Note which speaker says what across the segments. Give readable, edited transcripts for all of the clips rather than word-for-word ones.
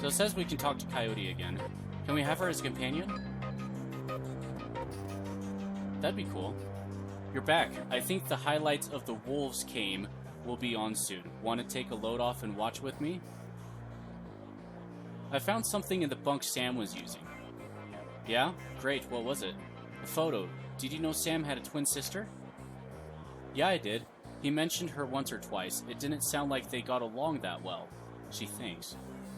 Speaker 1: So it says we can talk to Coyote again. Can we have her as a companion? That'd be cool. You're back. I think the highlights of the Wolves Came will be on soon. Want to take a load off and watch with me? I found something in the bunk Sam was using. Yeah? Great. What was it? A photo. Did you know Sam had a twin sister? Yeah, I did. He mentioned her once or twice. It didn't sound like they got along that well, she thinks.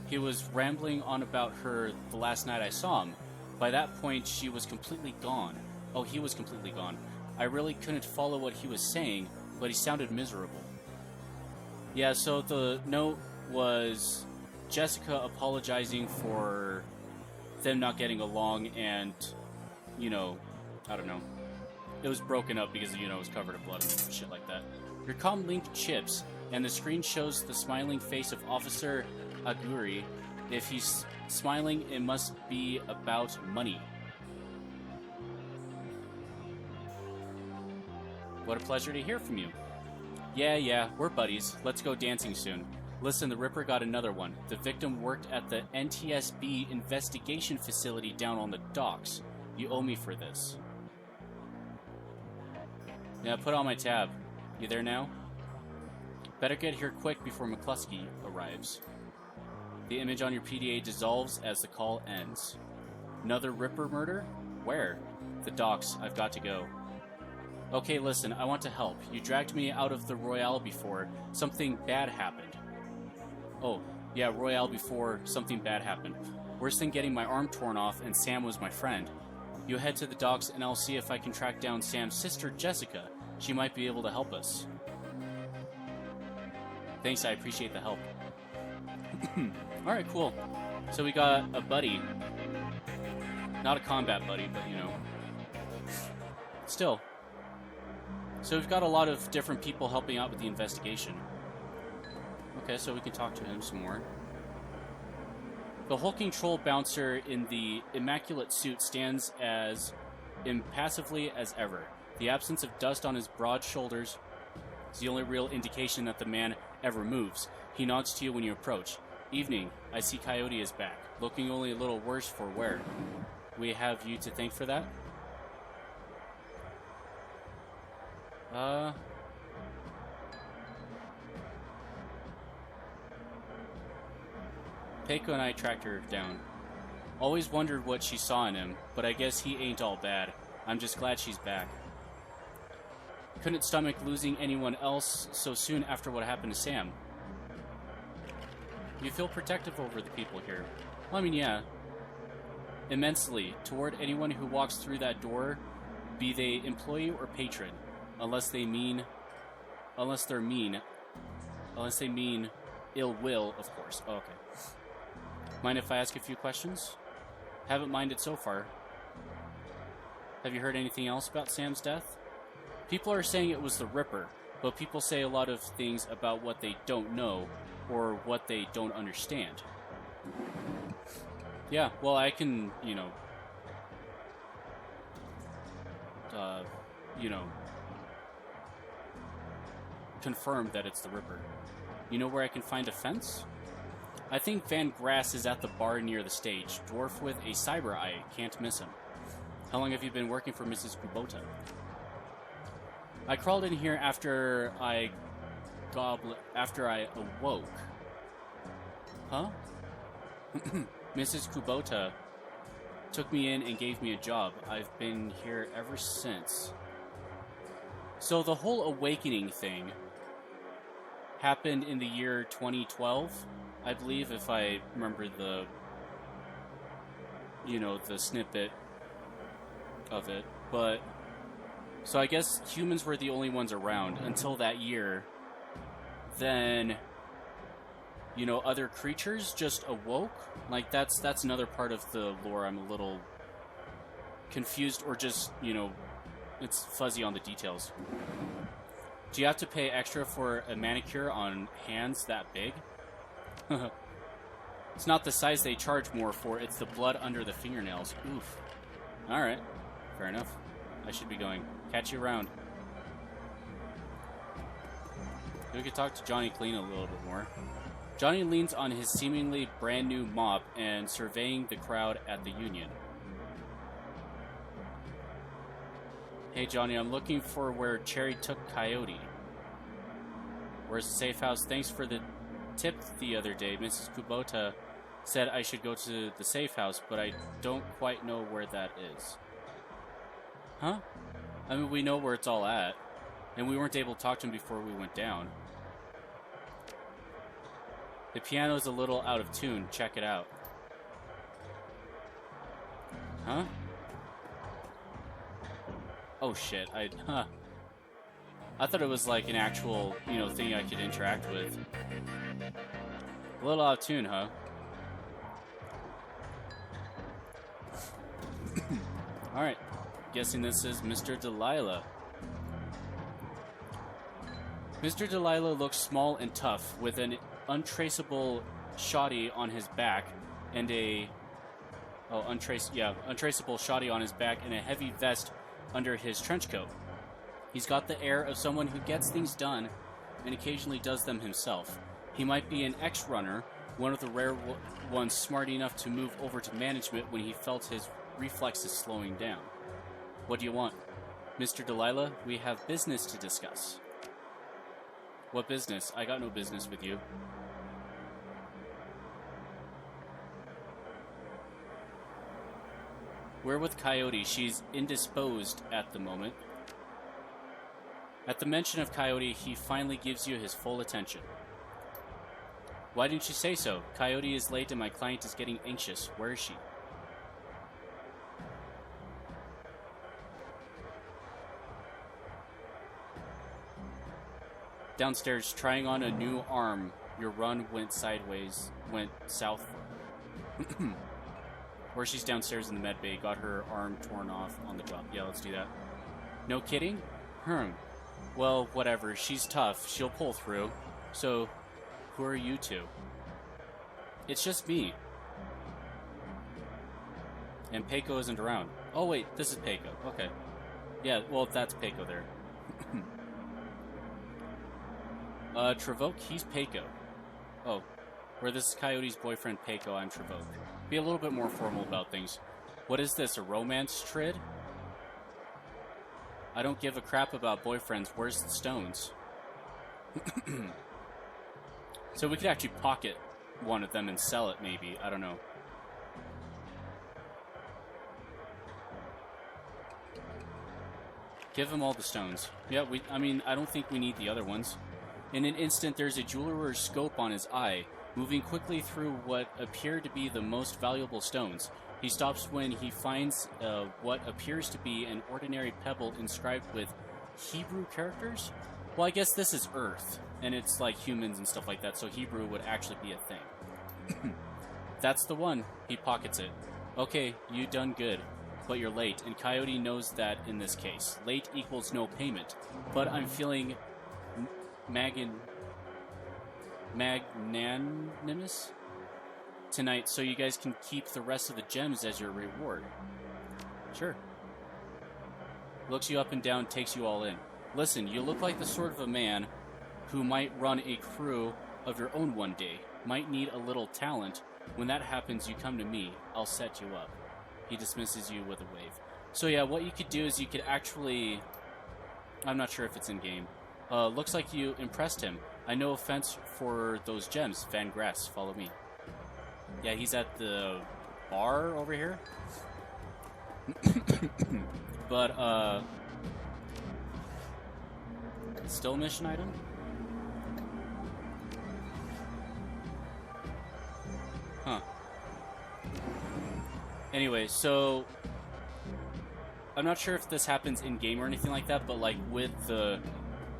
Speaker 1: He was rambling on about her the last night I saw him. By that point, she was completely gone. Oh, he was completely gone. I really couldn't follow what he was saying, but he sounded miserable. Yeah, so the note was Jessica apologizing for them not getting along and, you know, I don't know. It was broken up because, you know, it was covered in blood and shit like that. Your comm link chips, and the screen shows the smiling face of Officer Aguri. If he's smiling, it must be about money. What a pleasure to hear from you. Yeah, we're buddies. Let's go dancing soon. Listen, the Ripper got another one. The victim worked at the NTSB investigation facility down on the docks. You owe me for this. Yeah, put on my tab. You there now? Better get here quick before McCluskey arrives. The image on your PDA dissolves as the call ends. Another Ripper murder? Where? The docks. I've got to go. Okay, listen, I want to help. You dragged me out of the Royale before. Something bad happened. Oh, yeah, Royale before something bad happened. Worse than getting my arm torn off, and Sam was my friend. You head to the docks, and I'll see if I can track down Sam's sister, Jessica. She might be able to help us. Thanks, I appreciate the help. Alright, cool. So we got a buddy. Not a combat buddy, but, you know. Still. So we've got a lot of different people helping out with the investigation. Okay, so we can talk to him some more. The hulking troll bouncer in the immaculate suit stands as impassively as ever. The absence of dust on his broad shoulders is the only real indication that the man ever moves. He nods to you when you approach. Evening, I see Coyote is back, looking only a little worse for wear. We have you to thank for that? Peiko and I tracked her down. Always wondered what she saw in him, but I guess he ain't all bad. I'm just glad she's back. Couldn't stomach losing anyone else so soon after what happened to Sam. You feel protective over the people here. Well, I mean, yeah. Immensely, toward anyone who walks through that door, be they employee or patron. Unless they mean ill will, of course. Oh, okay. Mind if I ask a few questions? Haven't minded so far. Have you heard anything else about Sam's death? People are saying it was the Ripper, but people say a lot of things about what they don't know or what they don't understand. Yeah, well, I can, confirm that it's the Ripper. You know where I can find a fence? I think Van Grass is at the bar near the stage. Dwarf with a cyber eye. Can't miss him. How long have you been working for Mrs. Kubota? I crawled in here after I awoke. Huh? Mrs. Kubota took me in and gave me a job. I've been here ever since. So the whole awakening thing happened in the year 2012, I believe, if I remember the snippet of it. But so I guess humans were the only ones around until that year. Then other creatures just awoke. Like that's another part of the lore I'm a little confused, or just it's fuzzy on the details. Do you have to pay extra for a manicure on hands that big? It's not the size they charge more for, it's the blood under the fingernails. Oof. Alright. Fair enough. I should be going. Catch you around. We could talk to Johnny Clean a little bit more. Johnny leans on his seemingly brand new mop and surveying the crowd at the Union. Hey Johnny, I'm looking for where Cherry took Coyote. Where's the safe house? Thanks for the tip the other day. Mrs. Kubota said I should go to the safe house, but I don't quite know where that is. Huh? I mean, we know where it's all at. And we weren't able to talk to him before we went down. The piano's a little out of tune. Check it out. Huh? Oh shit, I thought it was like an actual, thing I could interact with. A little out of tune, huh? Alright, guessing this is Mr. Delilah. Mr. Delilah looks small and tough, with an untraceable shoddy on his back and untraceable shoddy on his back and a heavy vest under his trench coat. He's got the air of someone who gets things done and occasionally does them himself. He might be an ex-runner, one of the rare ones smart enough to move over to management when he felt his reflexes slowing down. What do you want? Mr. Delilah, we have business to discuss. What business? I got no business with you. We're with Coyote. She's indisposed at the moment. At the mention of Coyote, he finally gives you his full attention. Why didn't you say so? Coyote is late and my client is getting anxious. Where is she? Downstairs, trying on a new arm. Your run went south. Or she's downstairs in the med bay, got her arm torn off on the job. Yeah, let's do that. No kidding? Well, whatever. She's tough. She'll pull through. So, who are you two? It's just me. And Peiko isn't around. Oh, wait. This is Peiko. Okay. Yeah, well, that's Peiko there. Travoke, he's Peiko. Oh. Where this is Coyote's boyfriend, Peiko, I'm Travoke. Be a little bit more formal about things. What is this, a romance trid? I don't give a crap about boyfriends. Where's the stones? So we could actually pocket one of them and sell it, maybe. I don't know. Give them all the stones. Yeah, I don't think we need the other ones. In an instant, there's a jeweler's scope on his eye, moving quickly through what appear to be the most valuable stones. He stops when he finds what appears to be an ordinary pebble inscribed with Hebrew characters? Well, I guess this is Earth, and it's like humans and stuff like that, so Hebrew would actually be a thing. That's the one. He pockets it. Okay, you done good, but you're late, and Coyote knows that in this case. Late equals no payment, but I'm feeling magnanimous tonight, so you guys can keep the rest of the gems as your reward. Sure. Looks you up and down, takes you all in. Listen, you look like the sort of a man who might run a crew of your own one day. Might need a little talent. When that happens, you come to me. I'll set you up. He dismisses you with a wave. So yeah, what you could do is you could actually... I'm not sure if it's in-game. Looks like you impressed him. I no offense for those gems. Van Grass, follow me. Yeah, he's at the bar over here. But, it's still a mission item? Huh. Anyway, so... I'm not sure if this happens in-game or anything like that, but like with the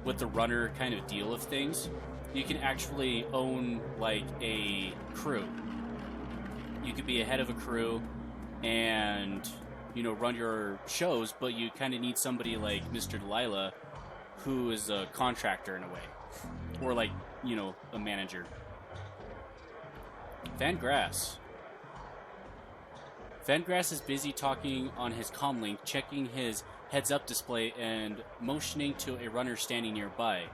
Speaker 1: runner kind of deal of things, you can actually own like a crew. You could be a head of a crew and, run your shows, but you kind of need somebody like Mr. Delilah who is a contractor in a way. Or like, a manager. Van Grass. Van Grass is busy talking on his comlink, checking his heads-up display and motioning to a runner standing nearby,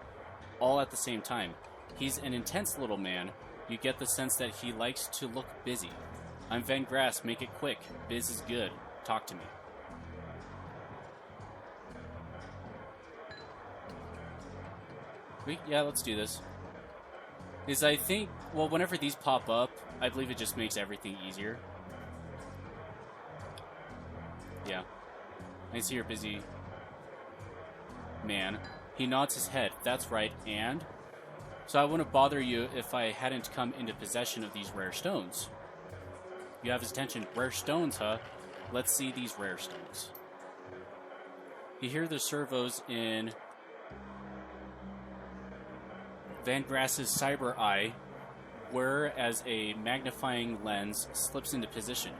Speaker 1: all at the same time. He's an intense little man You get the sense that he likes to look busy. I'm Van Grass, make it quick. Biz is good. Talk to me. Yeah, let's do this. I think, well, whenever these pop up, I believe it just makes everything easier. Yeah. I see you're busy. Man. He nods his head. That's right, and? So I wouldn't bother you if I hadn't come into possession of these rare stones. You have his attention. Rare stones, huh? Let's see these rare stones. You hear the servos in Van Grass's cyber eye, whereas a magnifying lens slips into position.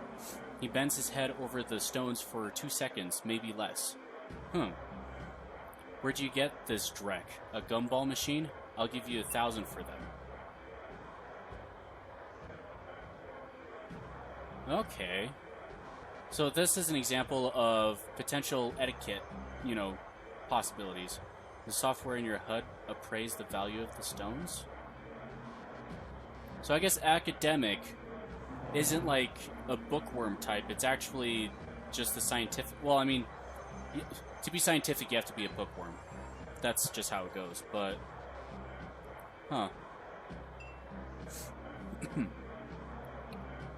Speaker 1: He bends his head over the stones for 2 seconds, maybe less. Where'd you get this dreck? A gumball machine? I'll give you 1,000 for them. Okay. So this is an example of potential etiquette, possibilities. The software in your HUD appraise the value of the stones? So I guess academic isn't like a bookworm type. It's actually just the scientific... Well, I mean, to be scientific, you have to be a bookworm. That's just how it goes, but... Huh.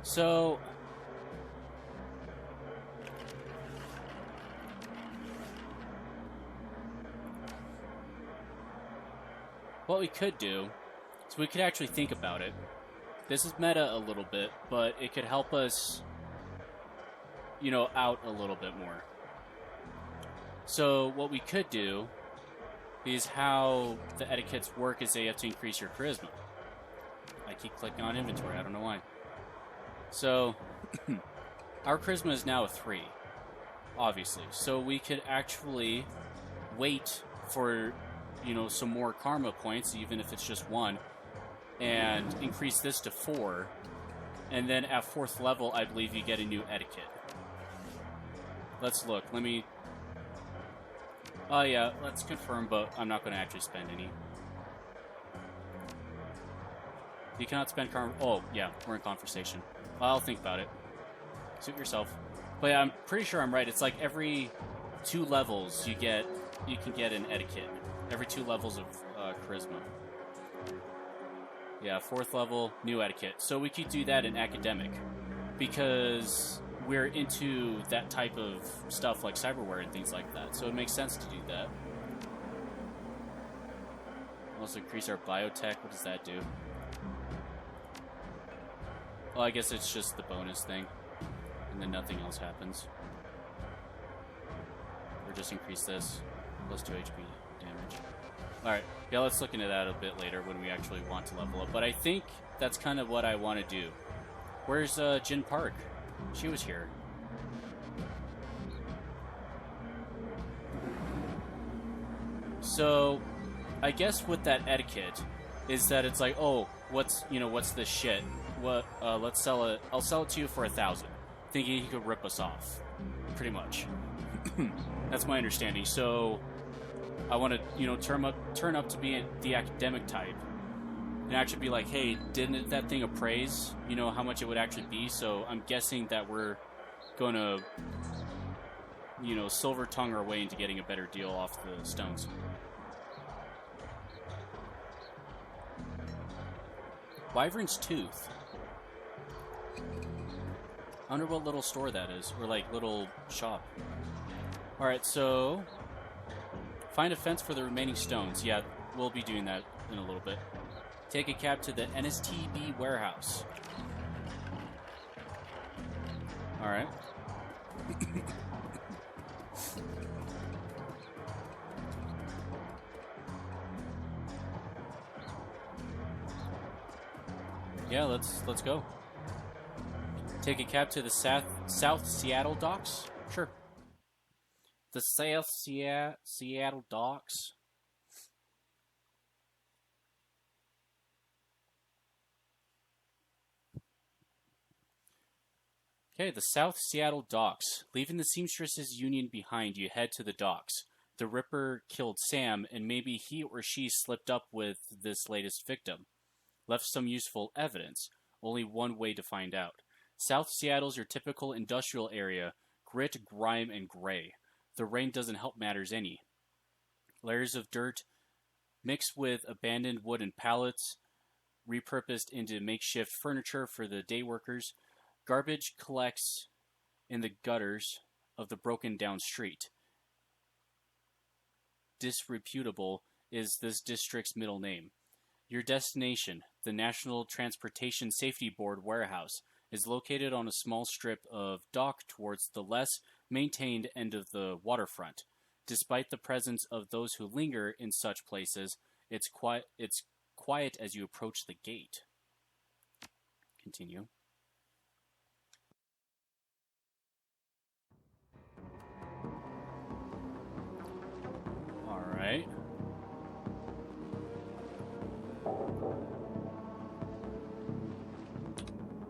Speaker 1: So... what we could do is we could actually think about it. This is meta a little bit, but it could help us, out a little bit more. So what we could do is how the etiquettes work is they have to increase your charisma. I keep clicking on inventory, I don't know why. So our charisma is now a 3, obviously. So we could actually wait for some more karma points, even if it's just 1, and increase this to 4, and then at 4th level, I believe you get a new etiquette. Let's look. Oh yeah, let's confirm, but I'm not going to actually spend any. You cannot spend karma. Oh, yeah, we're in conversation. I'll think about it. Suit yourself. But yeah, I'm pretty sure I'm right. It's like every 2 levels you can get an etiquette. Every 2 levels of charisma. Yeah, 4th level, new etiquette. So we could do that in academic, because we're into that type of stuff like cyberware and things like that. So it makes sense to do that. Also increase our biotech. What does that do? Well, I guess it's just the bonus thing, and then nothing else happens. Or just increase this. Plus 2 HP damage. Alright, yeah, let's look into that a bit later when we actually want to level up. But I think that's kind of what I want to do. Where's Jin Park? She was here. So, I guess with that etiquette is that it's like, oh, what's this shit? What? Let's sell it. I'll sell it to you for 1,000, thinking he could rip us off, pretty much. That's my understanding. So, I want to, turn up to be the academic type, and actually be like, hey, didn't that thing appraise? How much it would actually be? So I'm guessing that we're going to, silver tongue our way into getting a better deal off the stones. Wyvern's Tooth. I wonder what little store that is, or like little shop. Alright, so find a fence for the remaining stones. Yeah, we'll be doing that in a little bit. Take a cab to the NSTB warehouse. Alright. Yeah, let's go. Take a cab to the South Seattle docks? Sure. The South Seattle docks. Okay, the South Seattle docks. Leaving the Seamstresses Union behind, you head to the docks. The Ripper killed Sam, and maybe he or she slipped up with this latest victim. left some useful evidence. Only one way to find out. South Seattle's your typical industrial area, grit, grime, and gray. The rain doesn't help matters any. Layers of dirt mixed with abandoned wooden pallets, repurposed into makeshift furniture for the day workers. Garbage collects in the gutters of the broken down street. Disreputable is this district's middle name. Your destination, the National Transportation Safety Board warehouse, is located on a small strip of dock towards the less maintained end of the waterfront. Despite the presence of those who linger in such places, it's quiet as you approach the gate. Continue. All right.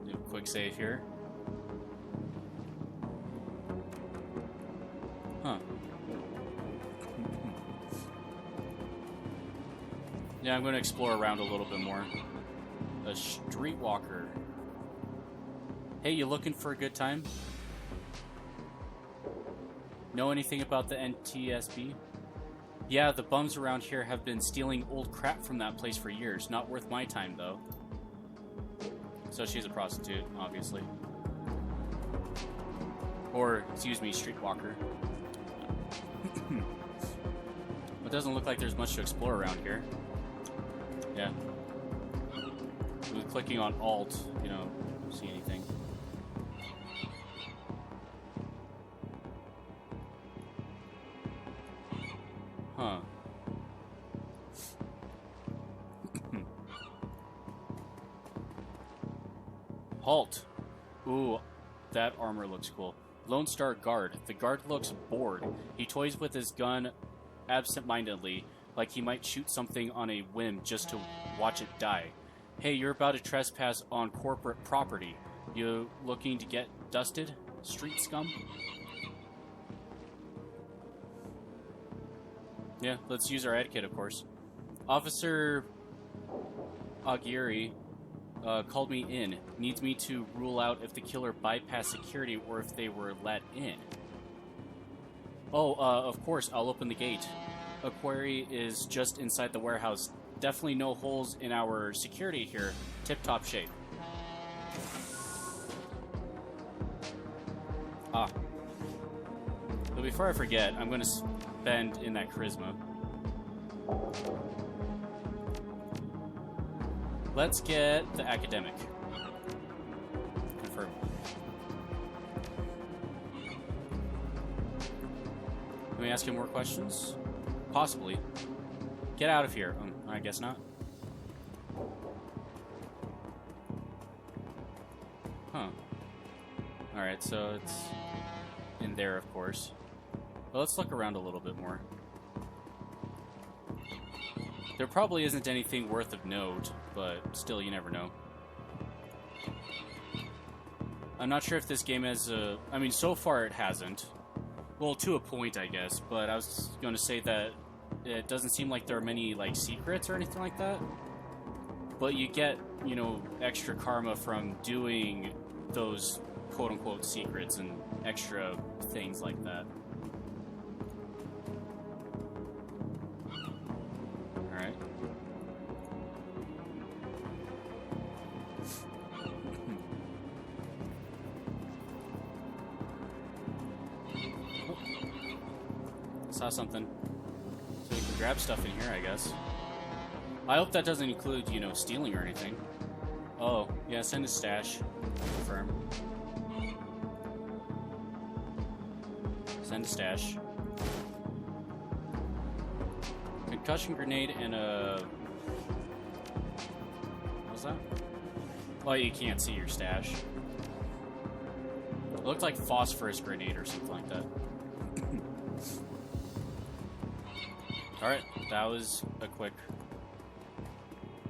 Speaker 1: Do a quick save here. Huh. Yeah, I'm going to explore around a little bit more. A streetwalker. Hey, you looking for a good time? Know anything about the NTSB? Yeah, the bums around here have been stealing old crap from that place for years. Not worth my time, though. So she's a prostitute, obviously. Or, excuse me, streetwalker. It doesn't look like there's much to explore around here. Yeah. With clicking on Alt, you know, see anything. Huh. Halt. Ooh, that armor looks cool. Lone Star Guard. The guard looks bored. He toys with his gun absent-mindedly, like he might shoot something on a whim just to watch it die. Hey, you're about to trespass on corporate property. You looking to get dusted, street scum? Yeah, let's use our etiquette, of course. Officer Aguirre called me in. Needs me to rule out if the killer bypassed security or if they were let in. Oh, of course, I'll open the gate. A quarry is just inside the warehouse. Definitely no holes in our security here. Tip-top shape. Ah. But before I forget, I'm going to spend in that charisma. Let's get the academic. Confirm. Can we ask him more questions? Possibly. Get out of here. I guess not. Huh. Alright, so it's in there, of course. But let's look around a little bit more. There probably isn't anything worth of note, but still, you never know. I'm not sure if this game has a... I mean, so far it hasn't. Well, to a point, I guess, but I was going to say that it doesn't seem like there are many, like, secrets or anything like that. But you get, you know, extra karma from doing those quote-unquote secrets and extra things like that. Alright. Saw something. So we can grab stuff in here, I guess. I hope that doesn't include, you know, stealing or anything. Oh, yeah, send a stash. Confirm. Send a stash. Concussion grenade and a... What was that? Well, you can't see your stash. It looked like phosphorus grenade or something like that. Alright, that was a quick,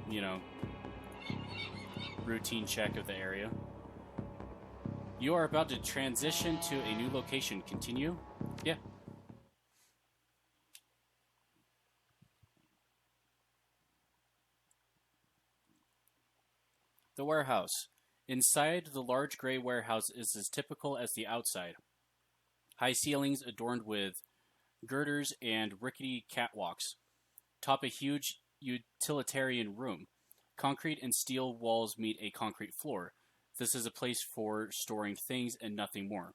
Speaker 1: you know, routine check of the area. You are about to transition to a new location. Continue? Yeah. The warehouse. Inside, the large gray warehouse is as typical as the outside. High ceilings adorned with girders and rickety catwalks top a huge utilitarian room. Concrete and steel walls meet a concrete floor. This is a place for storing things and nothing more.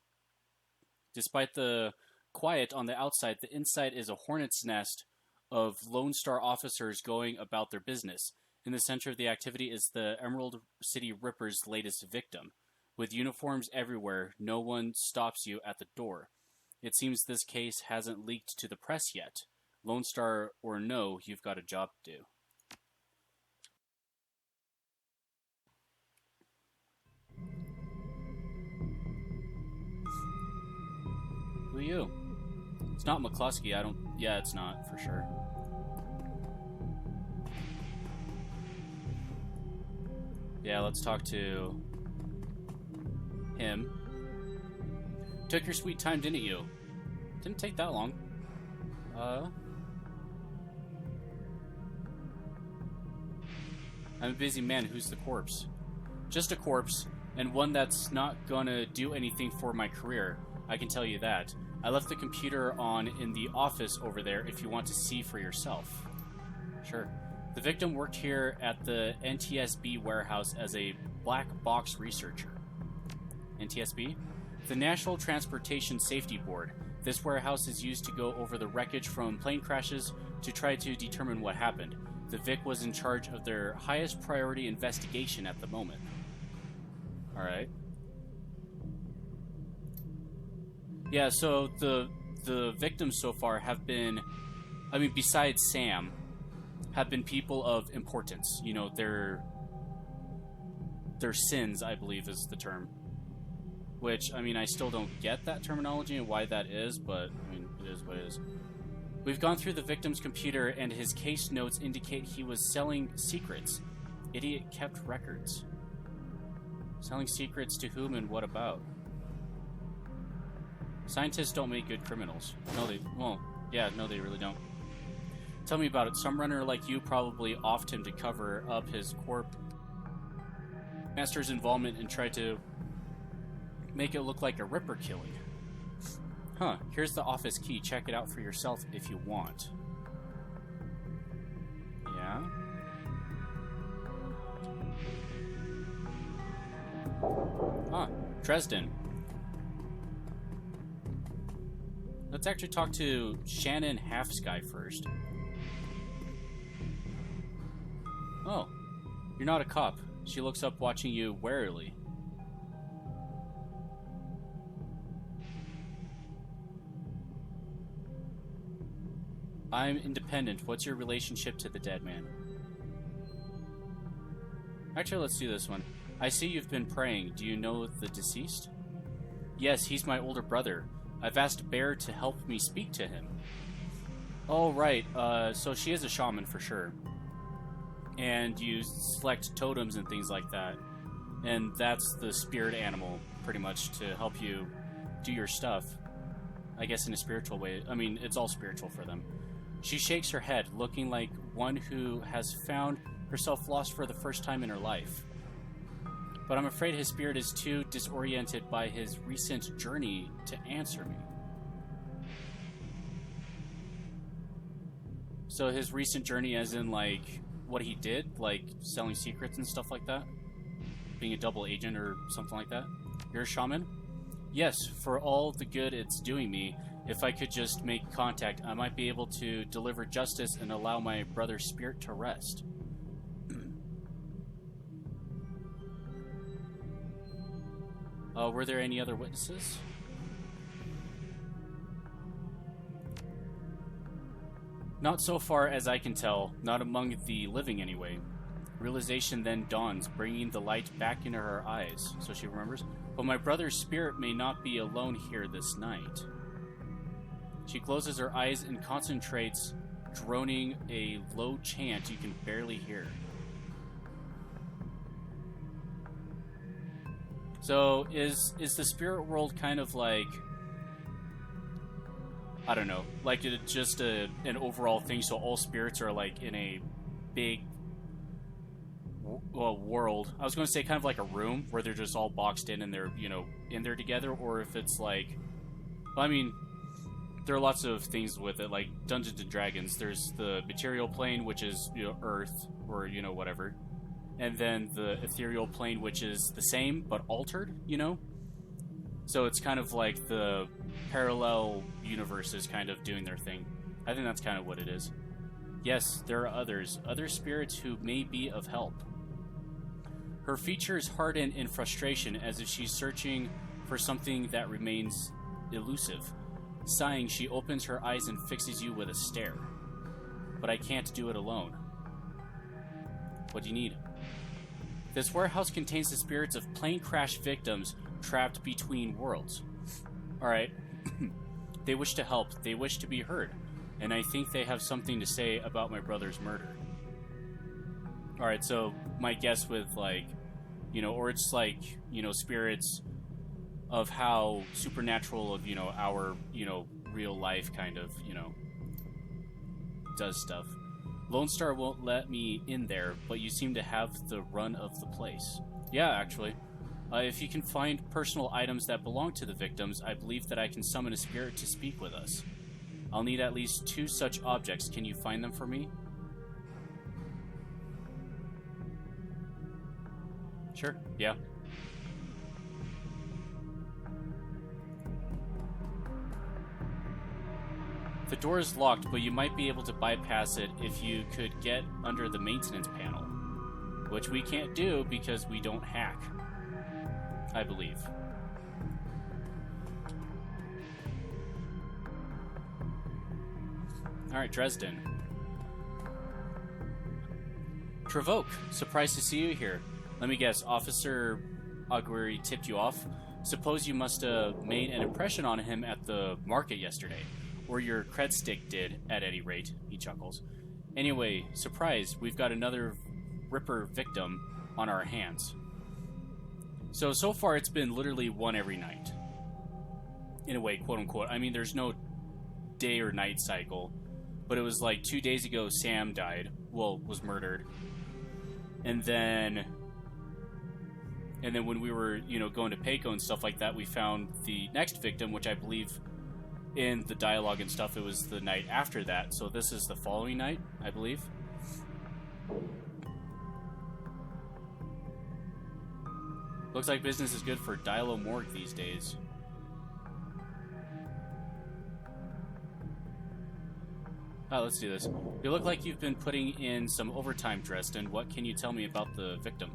Speaker 1: Despite the quiet on the outside, the inside is a hornet's nest of Lone Star officers going about their business. In the center of the activity is the Emerald City Ripper's latest victim. With uniforms everywhere, no one stops you at the door. It seems this case hasn't leaked to the press yet. Lone Star or no, you've got a job to do. Who are you? It's not McCluskey, I don't... Yeah, it's not, for sure. Yeah, let's talk to... him. Took your sweet time, didn't you? Didn't take that long. I'm a busy man. Who's the corpse? Just a corpse, and one that's not gonna do anything for my career. I can tell you that. I left the computer on in the office over there if you want to see for yourself. Sure. The victim worked here at the NTSB warehouse as a black box researcher. NTSB? The National Transportation Safety Board. This warehouse is used to go over the wreckage from plane crashes to try to determine what happened. The Vic was in charge of their highest priority investigation at the moment. Alright. Yeah, so the victims so far have been, I mean, besides Sam, have been people of importance. You know, their sins, I believe is the term. Which, I mean, I still don't get that terminology and why that is, but, I mean, it is what it is. We've gone through the victim's computer, and his case notes indicate he was selling secrets. Idiot kept records. Selling secrets to whom and what about? Scientists don't make good criminals. No, they... Well, yeah, no, they really don't. Tell me about it. Some runner like you probably offed him to cover up his corp master's involvement and tried to make it look like a Ripper killing. Huh, here's the office key. Check it out for yourself if you want. Yeah? Huh, Dresden. Let's actually talk to Shannon Halfsky first. Oh, you're not a cop. She looks up, watching you warily. I'm independent. What's your relationship to the dead man? Actually, let's do this one. I see you've been praying. Do you know the deceased? Yes, he's my older brother. I've asked Bear to help me speak to him. Oh, right. So she is a shaman for sure. And you select totems and things like that. And that's the spirit animal, pretty much, to help you do your stuff. I guess in a spiritual way. I mean, it's all spiritual for them. She shakes her head, looking like one who has found herself lost for the first time in her life. But I'm afraid his spirit is too disoriented by his recent journey to answer me. So his recent journey as in, like, what he did? Like, selling secrets and stuff like that? Being a double agent or something like that? You're a shaman? Yes, for all the good it's doing me. If I could just make contact, I might be able to deliver justice and allow my brother's spirit to rest. Were there any other witnesses? Not so far as I can tell, not among the living anyway. Realization then dawns, bringing the light back into her eyes, so she remembers. But my brother's spirit may not be alone here this night. She closes her eyes and concentrates, droning a low chant you can barely hear. So, is the spirit world kind of like, I don't know, like it's just an overall thing, so all spirits are like in a big well, world. I was going to say kind of like a room where they're just all boxed in and they're, you know, in there together, or if it's like, I mean, there are lots of things with it, like Dungeons and Dragons. There's the material plane, which is, you know, Earth, or, you know, whatever. And then the ethereal plane, which is the same, but altered, you know? So it's kind of like the parallel universes kind of doing their thing. I think that's kind of what it is. Yes, there are others. Other spirits who may be of help. Her features harden in frustration as if she's searching for something that remains elusive. Sighing, she opens her eyes and fixes you with a stare. But I can't do it alone. What do you need? This warehouse contains the spirits of plane crash victims trapped between worlds. Alright. They wish to help. They wish to be heard. And I think they have something to say about my brother's murder. Alright, so my guess with, like, you know, or it's like, you know, spirits of how supernatural of, you know, our, you know, real life kind of, you know, does stuff. Lone Star won't let me in there, but you seem to have the run of the place. Yeah, actually. If you can find personal items that belong to the victims, I believe that I can summon a spirit to speak with us. I'll need at least 2 such objects. Can you find them for me? Sure, yeah. The door is locked, but you might be able to bypass it if you could get under the maintenance panel. Which we can't do because we don't hack. I believe. Alright, Dresden. Travoke, surprised to see you here. Let me guess, Officer Aguirre tipped you off? Suppose you must have made an impression on him at the market yesterday. Or your cred stick did, at any rate, he chuckles. Anyway, surprise, we've got another Ripper victim on our hands. So far it's been literally one every night. In a way, quote-unquote. I mean, there's no day or night cycle. But it was like 2 days ago Sam died. Well, was murdered. And then when we were, you know, going to Payco and stuff like that, we found the next victim, which I believe in the dialogue and stuff, it was the night after that. So this is the following night, I believe. Looks like business is good for Dialo Morgue these days. Oh, let's do this. You look like you've been putting in some overtime, Dresden. What can you tell me about the victim?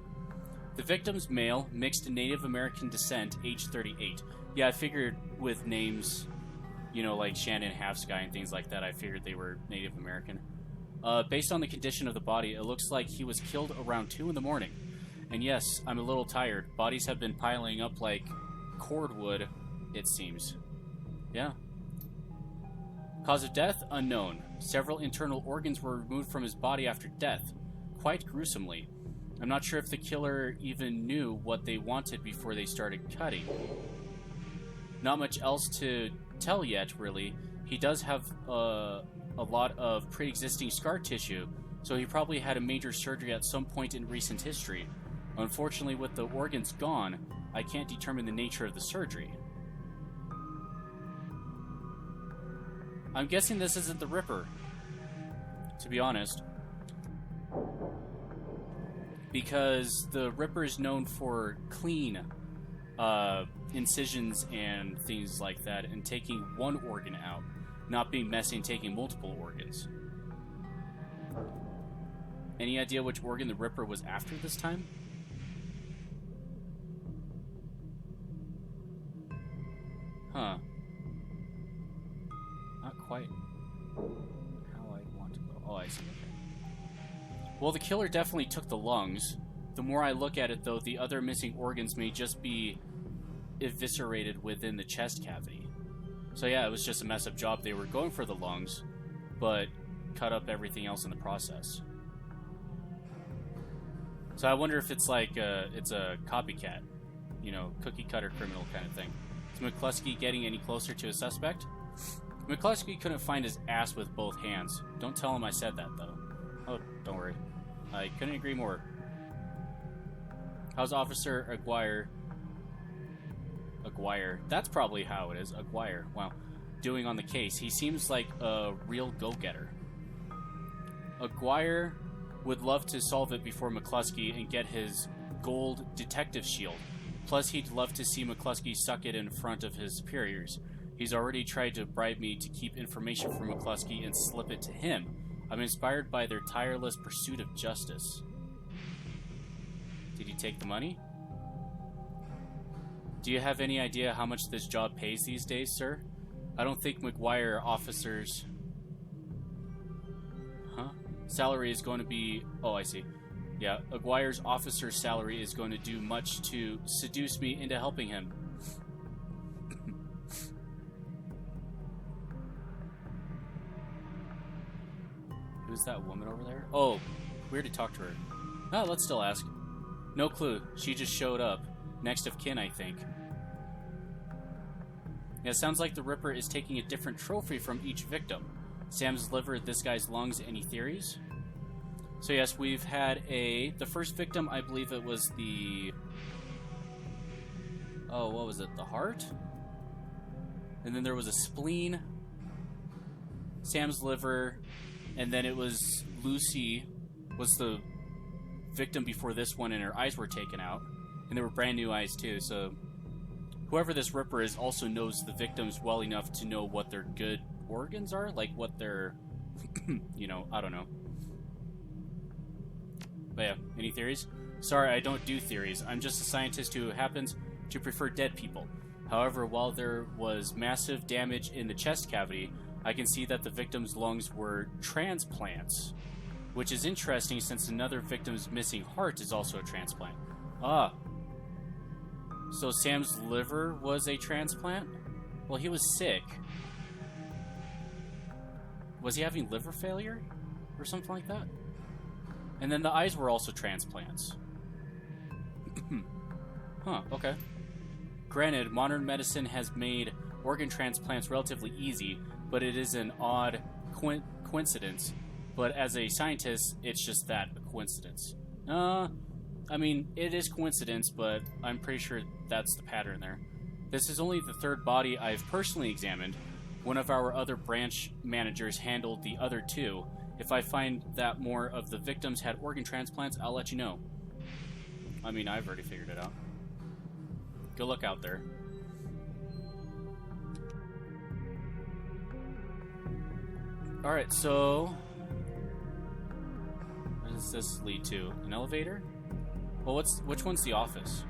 Speaker 1: The victim's male, mixed Native American descent, age 38. Yeah, I figured with names, you know, like Shannon Halfsky and things like that, I figured they were Native American. Based on the condition of the body, it looks like he was killed around 2 in the morning. And yes, I'm a little tired. Bodies have been piling up like cordwood, it seems. Yeah. Cause of death? Unknown. Several internal organs were removed from his body after death. Quite gruesomely. I'm not sure if the killer even knew what they wanted before they started cutting. Not much else to tell yet, really. He does have a lot of pre-existing scar tissue, so he probably had a major surgery at some point in recent history. Unfortunately, with the organs gone, I can't determine the nature of the surgery. I'm guessing this isn't the Ripper, to be honest. Because the Ripper is known for clean incisions and things like that, and taking one organ out, not being messy and taking multiple organs. Any idea which organ the Ripper was after this time? Huh. Not quite how I want to go. Oh, I see. Okay. Well, the killer definitely took the lungs. The more I look at it, though, the other missing organs may just be eviscerated within the chest cavity. So yeah, it was just a mess up job. They were going for the lungs, but cut up everything else in the process. So I wonder if it's like it's a copycat, you know, cookie cutter criminal kind of thing. Is McCluskey getting any closer to a suspect? McCluskey couldn't find his ass with both hands. Don't tell him I said that, though. Oh, don't worry. I couldn't agree more. How's Officer Aguirre, that's probably how it is, Aguirre, wow, doing on the case? He seems like a real go-getter. Aguirre would love to solve it before McCluskey and get his gold detective shield. Plus, he'd love to see McCluskey suck it in front of his superiors. He's already tried to bribe me to keep information from McCluskey and slip it to him. I'm inspired by their tireless pursuit of justice. Did he take the money? Do you have any idea how much this job pays these days, sir? I don't think McGuire officers... Huh? Salary is going to be... Oh, I see. Yeah, Aguirre's officer's salary is going to do much to seduce me into helping him. Who's that woman over there? Oh, we already talked to her. Oh, let's still ask. No clue. She just showed up. Next of kin, I think. Yeah, it sounds like the Ripper is taking a different trophy from each victim. Sam's liver, this guy's lungs. Any theories? So yes, we've had the first victim, I believe it was the... Oh, what was it? The heart? And then there was a spleen. Sam's liver. And then it was Lucy was the victim before this one, and her eyes were taken out. And they were brand new eyes too, so... Whoever this Ripper is also knows the victims well enough to know what their good organs are, like what their, you know, I don't know. But yeah, any theories? Sorry, I don't do theories. I'm just a scientist who happens to prefer dead people. However, while there was massive damage in the chest cavity, I can see that the victim's lungs were transplants, which is interesting since another victim's missing heart is also a transplant. Ah. So Sam's liver was a transplant? Well, he was sick. Was he having liver failure? Or something like that? And then the eyes were also transplants. Huh, okay. Granted, modern medicine has made organ transplants relatively easy, but it is an odd coincidence. But as a scientist, it's just that, a coincidence. I mean, it is coincidence, but I'm pretty sure that's the pattern there. This is only the third body I've personally examined. One of our other branch managers handled the other two. If I find that more of the victims had organ transplants, I'll let you know. I mean, I've already figured it out. Good luck out there. Alright, so... What does this lead to? An elevator? Well, which one's the office?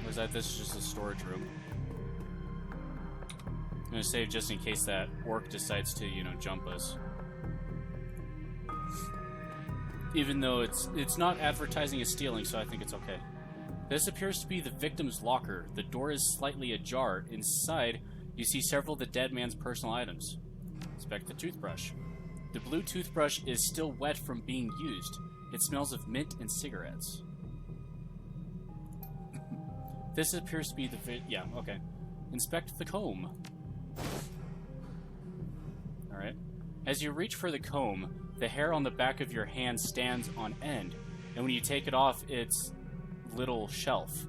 Speaker 1: Or is that this is just a storage room? I'm gonna save just in case that orc decides to, you know, jump us. Even though it's not advertising as stealing, so I think it's okay. This appears to be the victim's locker. The door is slightly ajar. Inside, you see several of the dead man's personal items. Inspect the toothbrush. The blue toothbrush is still wet from being used. It smells of mint and cigarettes. This appears to be the yeah, okay. Inspect the comb. Alright. As you reach for the comb, the hair on the back of your hand stands on end. And when you take it off, it's little shelf.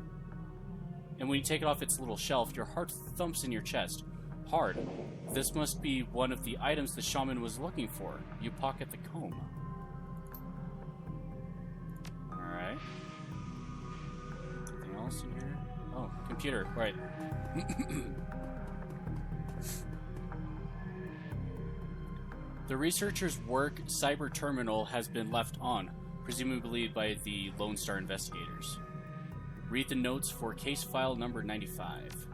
Speaker 1: And when you take it off its little shelf, your heart thumps in your chest. Hard. This must be one of the items the shaman was looking for. You pocket the comb. Alright. Anything else in here? Oh, computer. Right. The researcher's work cyber terminal has been left on, presumably by the Lone Star investigators. Read the notes for case file number 95.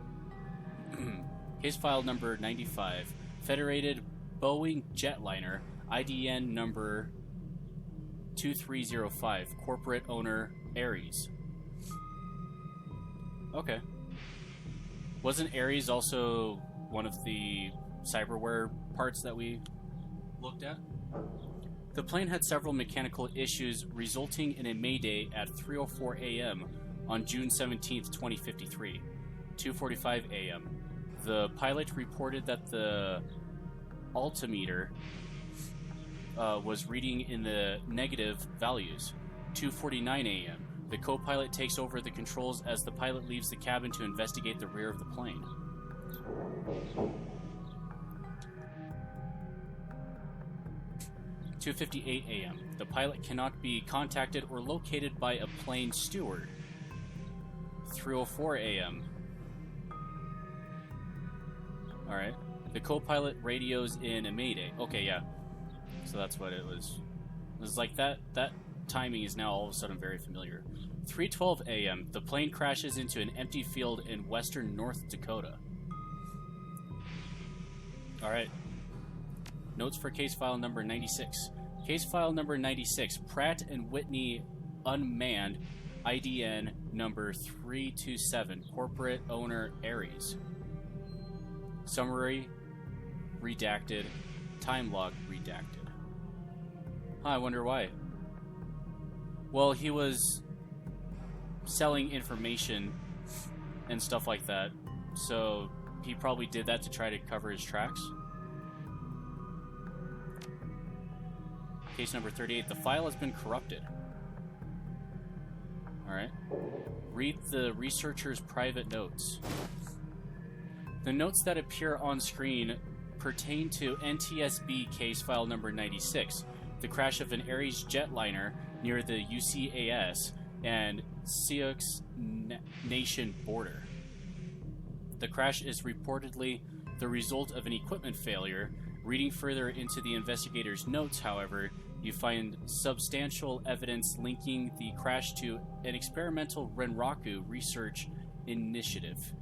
Speaker 1: Case file number 95. Federated Boeing jetliner, IDN number 2305. Corporate owner, Ares. Okay. Wasn't Ares also one of the cyberware parts that we looked at? The plane had several mechanical issues, resulting in a mayday at 3:04 a.m. on June 17, 2053. 2:45 a.m. The pilot reported that the altimeter was reading in the negative values. 2:49 a.m. The co-pilot takes over the controls as the pilot leaves the cabin to investigate the rear of the plane. (2:58 a.m.) The pilot cannot be contacted or located by a plane steward. 3:04 a.m. Alright. The co-pilot radios in a mayday. Okay, yeah. So that's what it was. It was like that timing is now all of a sudden very familiar. 3:12 a.m. The plane crashes into an empty field in western North Dakota. Alright. Notes for case file number 96. Case file number 96. Pratt and Whitney unmanned, IDN number 327. Corporate owner Aries. Summary redacted. Time log redacted. I wonder why. Well, he was selling information and stuff like that, so he probably did that to try to cover his tracks. Case number 38. The file has been corrupted. Alright. Read the researcher's private notes. The notes that appear on screen pertain to NTSB case file number 96, the crash of an Aries jetliner near the UCAS and Sioux Nation border. The crash is reportedly the result of an equipment failure. Reading further into the investigator's notes, however, you find substantial evidence linking the crash to an experimental Renraku research initiative.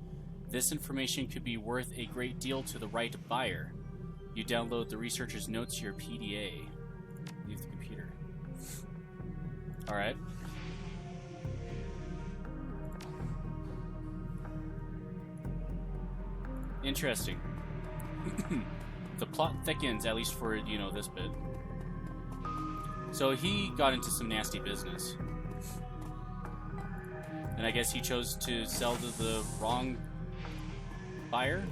Speaker 1: This information could be worth a great deal to the right buyer. You download the researcher's notes to your PDA. Leave the computer. Alright. Interesting. The plot thickens, at least for, this bit. So he got into some nasty business. And I guess he chose to sell to the wrong buyer?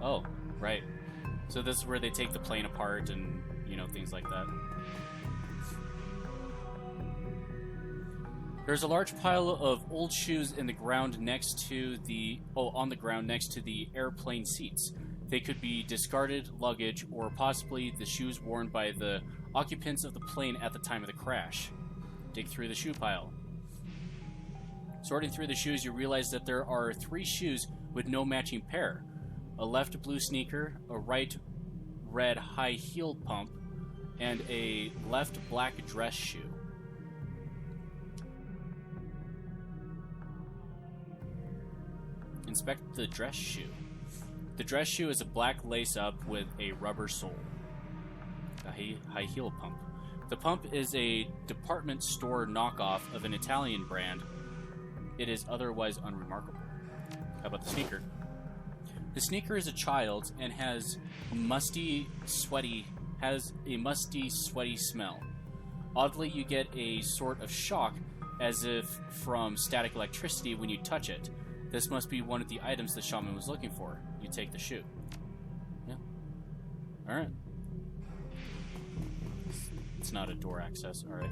Speaker 1: Oh, right. So this is where they take the plane apart and, things like that. There's a large pile of old shoes in the ground next to on the ground next to the airplane seats. They could be discarded luggage or possibly the shoes worn by the occupants of the plane at the time of the crash. Dig through the shoe pile. Sorting through the shoes, you realize that there are 3 shoes with no matching pair. A left blue sneaker, a right red high-heeled pump, and a left black dress shoe. Inspect the dress shoe. The dress shoe is a black lace-up with a rubber sole. A high-heel pump. The pump is a department store knockoff of an Italian brand. It is otherwise unremarkable. How about the sneaker? The sneaker is a child's and has a musty, sweaty smell. Oddly, you get a sort of shock as if from static electricity when you touch it. This must be one of the items the shaman was looking for. You take the shoe. Yeah. Alright. It's not a door access. Alright.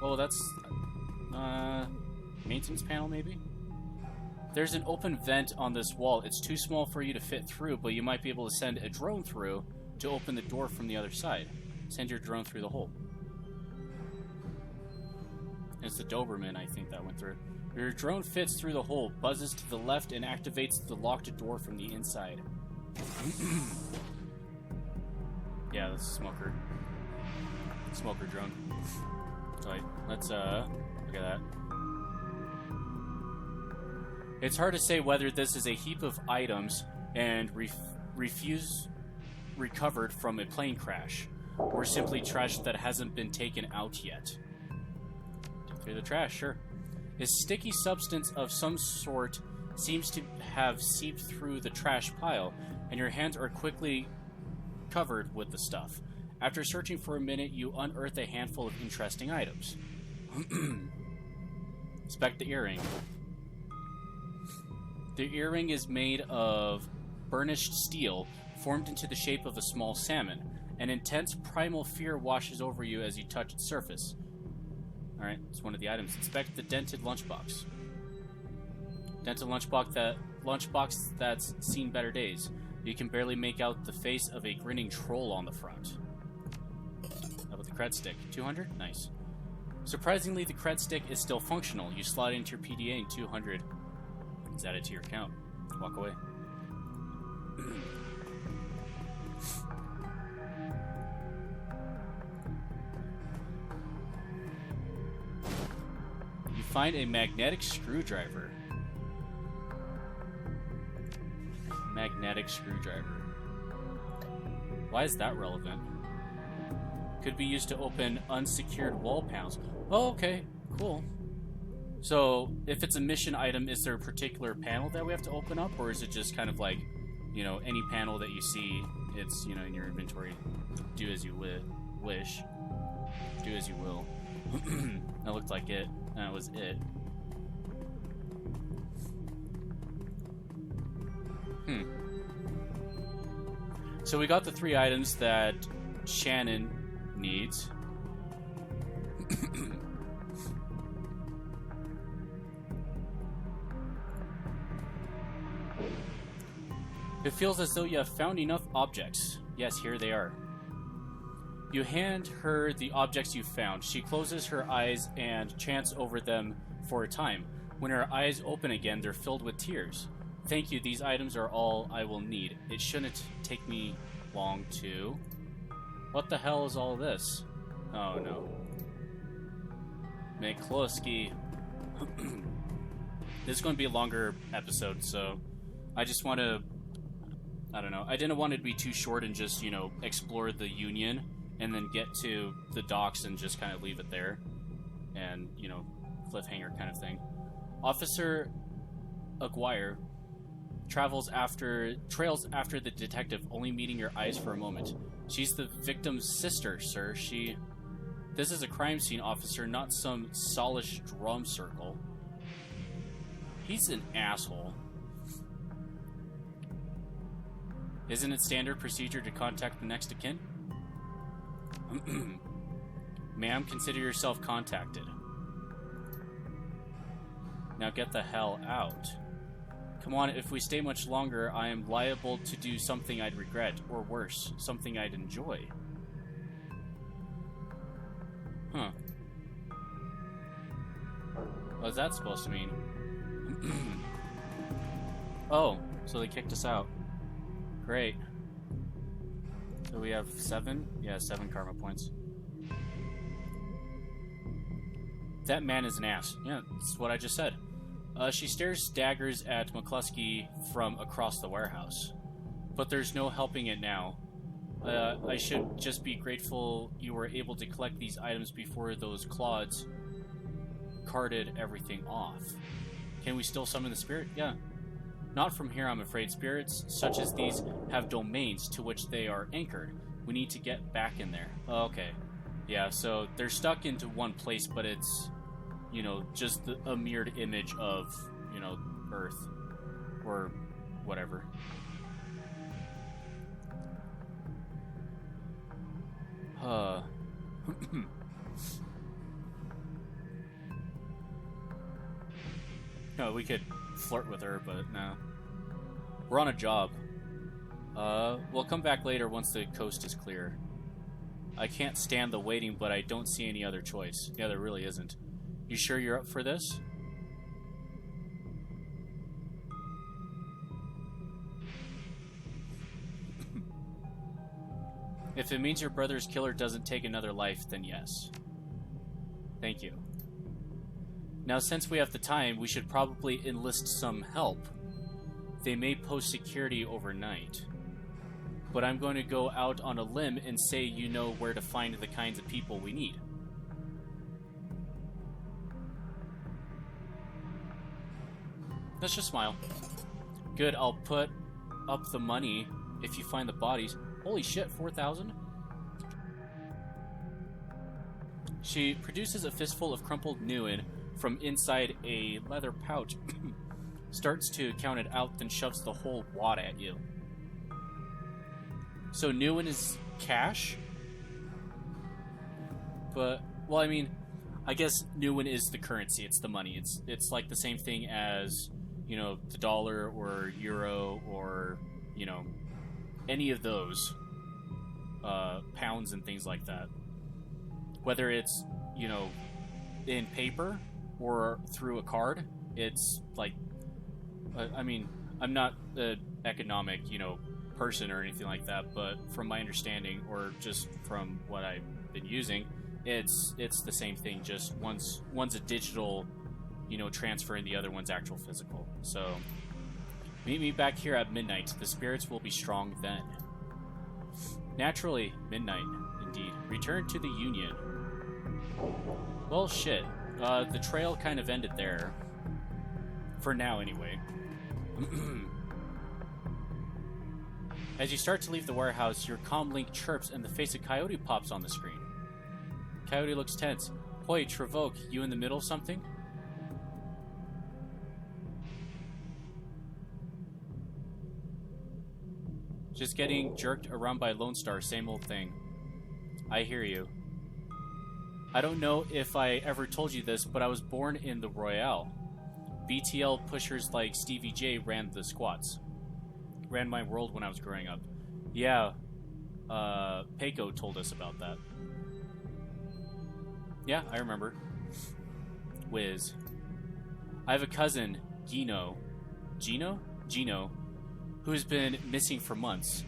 Speaker 1: Oh, that's... maintenance panel, maybe? There's an open vent on this wall. It's too small for you to fit through, but you might be able to send a drone through to open the door from the other side. Send your drone through the hole. It's the Doberman, I think, that went through. Your drone fits through the hole, buzzes to the left, and activates the locked door from the inside. Yeah, that's a smoker. Smoker drone. Alright, let's, look at that. It's hard to say whether this is a heap of items and recovered from a plane crash, or simply trash that hasn't been taken out yet. Through the trash, sure. A sticky substance of some sort seems to have seeped through the trash pile, and your hands are quickly covered with the stuff. After searching for a minute, you unearth a handful of interesting items. Inspect the earring. The earring is made of burnished steel, formed into the shape of a small salmon. An intense primal fear washes over you as you touch its surface. Alright, it's one of the items. Inspect the dented lunchbox. Dented lunchbox that's seen better days. You can barely make out the face of a grinning troll on the front. How about the cred stick? 200? Nice. Surprisingly, the cred stick is still functional. You slot it into your PDA and 200 is added to your account. Walk away. You find a magnetic screwdriver. Magnetic screwdriver. Why is that relevant? Could be used to open unsecured wall panels. Oh, okay. Cool. So, if it's a mission item, is there a particular panel that we have to open up? Or is it just kind of like, you know, any panel that you see, it's, you know, in your inventory. Do as you wish. Do as you will. That looked like it. That was it. So we got the 3 items that Shannon needs. It feels as though you have found enough objects. Yes, here they are. You hand her the objects you found. She closes her eyes and chants over them for a time. When her eyes open again, they're filled with tears. Thank you, these items are all I will need. It shouldn't take me long to... What the hell is all this? Oh no. McCluskey. This is going to be a longer episode, so I just want to... I don't know. I didn't want it to be too short and just, you know, explore the Union and then get to the docks and just kind of leave it there. And, you know, cliffhanger kind of thing. Officer Aguirre trails after the detective, only meeting your eyes for a moment. She's the victim's sister, sir. This is a crime scene, officer, not some soulish drum circle. He's an asshole. Isn't it standard procedure to contact the next of kin? Ma'am, consider yourself contacted. Now get the hell out. Come on, if we stay much longer, I am liable to do something I'd regret, or worse, something I'd enjoy. Huh. What's that supposed to mean? Oh, so they kicked us out. Great. So we have 7? Yeah, 7 karma points. That man is an ass. Yeah, that's what I just said. She stares daggers at McCluskey from across the warehouse. But there's no helping it now. I should just be grateful you were able to collect these items before those clods carted everything off. Can we still summon the spirit? Yeah. Not from here, I'm afraid. Spirits such as these have domains to which they are anchored. We need to get back in there. Oh, okay. Yeah, so they're stuck into one place, but it's, you know, just a mirrored image of, you know, Earth. Or whatever. No, we could flirt with her, but no. We're on a job. We'll come back later once the coast is clear. I can't stand the waiting, but I don't see any other choice. Yeah, there really isn't. You sure you're up for this? If it means your brother's killer doesn't take another life, then yes. Thank you. Now, since we have the time, we should probably enlist some help. They may post security overnight. But I'm going to go out on a limb and say you know where to find the kinds of people we need. Let's just smile. Good, I'll put up the money if you find the bodies. Holy shit, 4,000? She produces a fistful of crumpled nuin from inside a leather pouch, starts to count it out, then shoves the whole wad at you. So Nguyen is cash? But, well, I mean, I guess Nguyen is the currency, it's the money. It's like the same thing as, you know, the dollar or euro or, you know, any of those pounds and things like that. Whether it's, you know, in paper or through a card, it's like, I mean, I'm not an economic, you know, person or anything like that, but from my understanding, or just from what I've been using, it's the same thing, just one's a digital, you know, transfer and the other one's actual physical. So, meet me back here at midnight. The spirits will be strong then. Naturally, midnight, indeed. Return to the Union. Well, shit. The trail kind of ended there. For now, anyway. As you start to leave the warehouse, your comm link chirps and the face of Coyote pops on the screen. Coyote looks tense. Hoi, Trevoke, you in the middle of something? Just getting jerked around by Lone Star, same old thing. I hear you. I don't know if I ever told you this, but I was born in the Royale. BTL pushers like Stevie J ran the squats. Ran my world when I was growing up. Yeah, Peiko told us about that. Yeah, I remember. Wiz. I have a cousin, Gino, who's been missing for months.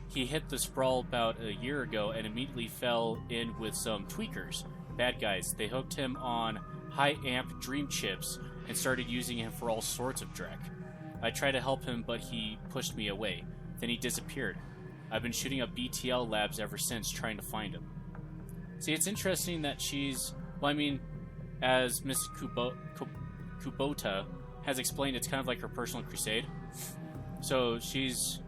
Speaker 1: He hit the sprawl about a year ago and immediately fell in with some tweakers. Bad guys. They hooked him on high-amp dream chips and started using him for all sorts of dreck. I tried to help him, but he pushed me away. Then he disappeared. I've been shooting up BTL labs ever since, trying to find him. See, it's interesting that she's... Well, I mean, as Miss Kubota has explained, it's kind of like her personal crusade. So she's...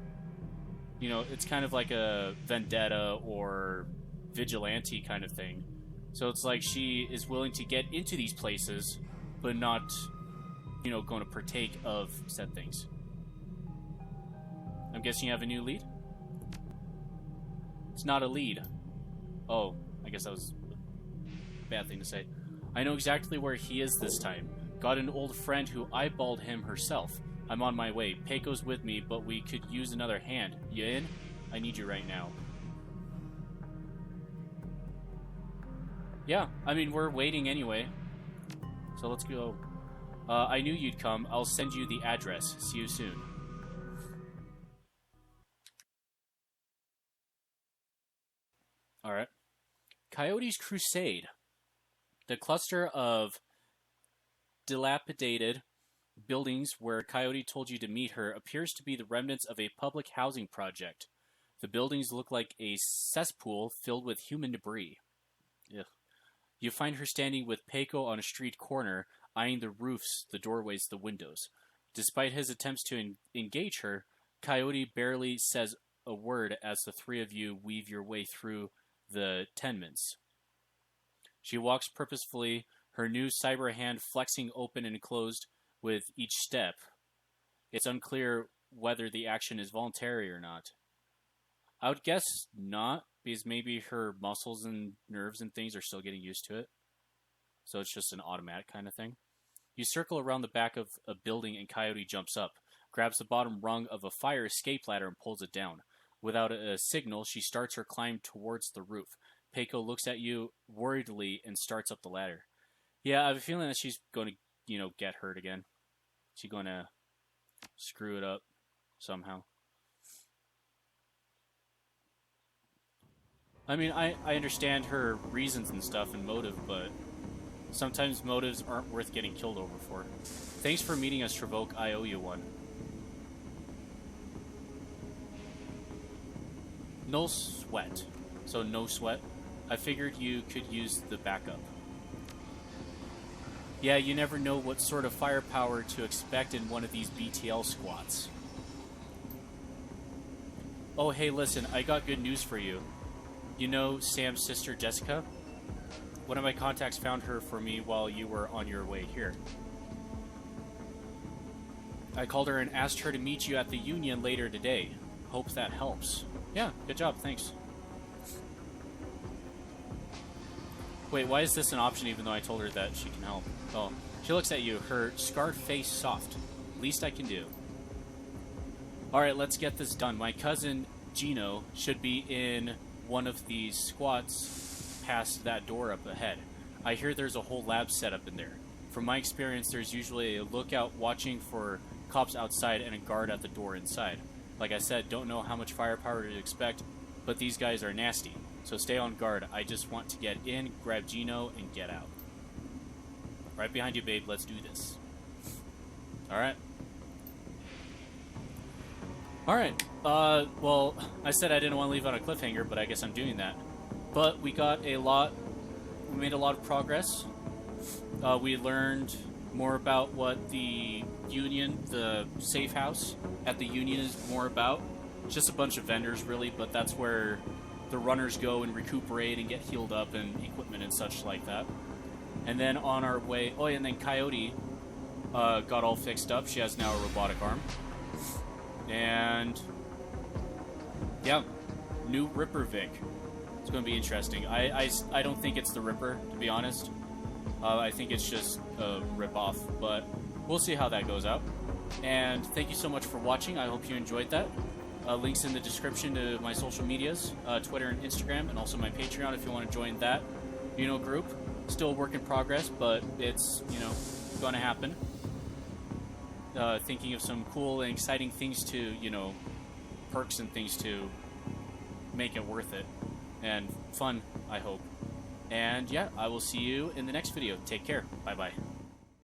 Speaker 1: You know, it's kind of like a vendetta or vigilante kind of thing. So it's like she is willing to get into these places, but not, you know, going to partake of said things. I'm guessing you have a new lead? It's not a lead. Oh, I guess that was a bad thing to say. I know exactly where he is this time. Got an old friend who eyeballed him herself. I'm on my way. Peiko's with me, but we could use another hand. You in? I need you right now. Yeah, I mean, we're waiting anyway. So let's go. I knew you'd come. I'll send you the address. See you soon. Alright. Coyote's Crusade. The cluster of dilapidated buildings where Coyote told you to meet her appears to be the remnants of a public housing project. The buildings look like a cesspool filled with human debris. Ugh. You find her standing with Peiko on a street corner, eyeing the roofs, the doorways, the windows. Despite his attempts to engage her, Coyote barely says a word as the three of you weave your way through the tenements. She walks purposefully, her new cyber hand flexing open and closed with each step. It's unclear whether the action is voluntary or not. I would guess not, because maybe her muscles and nerves and things are still getting used to it. So it's just an automatic kind of thing. You circle around the back of a building and Coyote jumps up, grabs the bottom rung of a fire escape ladder and pulls it down. Without a signal, she starts her climb towards the roof. Peiko looks at you worriedly and starts up the ladder. Yeah, I have a feeling that she's going to, get hurt again. She's going to screw it up somehow. I mean, I understand her reasons and stuff and motive, but sometimes motives aren't worth getting killed over for. Thanks for meeting us, Trevoke. I owe you one. No sweat. So no sweat. I figured you could use the backup. Yeah, you never know what sort of firepower to expect in one of these BTL squats. Oh, hey, listen, I got good news for you. You know Sam's sister, Jessica? one of my contacts found her for me while you were on your way here. I called her and asked her to meet you at the Union later today. Hope that helps. Yeah, good job, thanks. Wait, why is this an option even though I told her that she can help? Oh, she looks at you, her scarred face soft. Least I can do. Alright, let's get this done. My cousin Gino should be in one of these squats past that door up ahead. I hear there's a whole lab set up in there. From my experience, there's usually a lookout watching for cops outside and a guard at the door inside. Like I said, don't know how much firepower to expect, but these guys are nasty. So stay on guard. I just want to get in, grab Gino, and get out. Right behind you, babe. Let's do this. Alright. Alright. Well, I said I didn't want to leave on a cliffhanger, but I guess I'm doing that. But we got a lot... We made a lot of progress. We learned more about what the Union, the safe house at the Union is more about. It's just a bunch of vendors, really, but that's where the runners go and recuperate and get healed up and equipment and such like that. And then on our way... Oh, and then Coyote got all fixed up. She has now a robotic arm. And... yeah, new Ripper Vic. It's going to be interesting. I don't think it's the Ripper, to be honest. I think it's just a rip-off, but we'll see how that goes out. And thank you so much for watching. I hope you enjoyed that. Links in the description to my social medias, Twitter and Instagram, and also my Patreon if you want to join that, group. Still a work in progress, but it's, going to happen. Thinking of some cool and exciting things to, perks and things to make it worth it. And fun, I hope. And yeah, I will see you in the next video. Take care. Bye-bye.